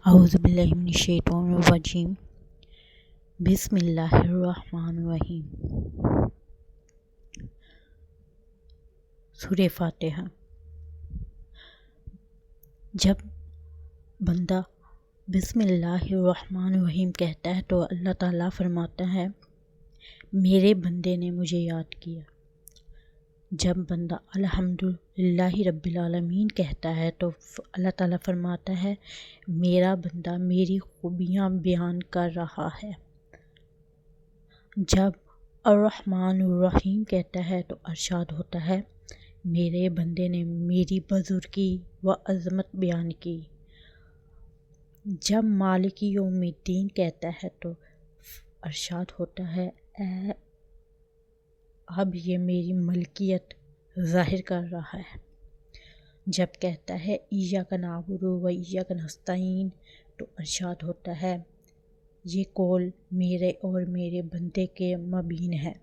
اعوذ باللہ من الشیطان الرجیم بسم اللہ الرحمن الرحیم۔ سورہ فاتحہ۔ جب بندہ بسم اللہ الرحمن الرحیم کہتا ہے تو اللہ تعالیٰ فرماتا ہے میرے بندے نے مجھے یاد کیا۔ جب بندہ الحمدللہ رب العالمین کہتا ہے تو اللہ تعالیٰ فرماتا ہے میرا بندہ میری خوبیاں بیان کر رہا ہے۔ جب الرحمن الرحیم کہتا ہے تو ارشاد ہوتا ہے میرے بندے نے میری بزرگی و عظمت بیان کی۔ جب مالک یوم الدین کہتا ہے تو ارشاد ہوتا ہے اب یہ میری ملکیت ظاہر کر رہا ہے۔ جب کہتا ہے ایاک نعبد و ایاک نستعین تو ارشاد ہوتا ہے یہ قول میرے اور میرے بندے کے مابین ہے۔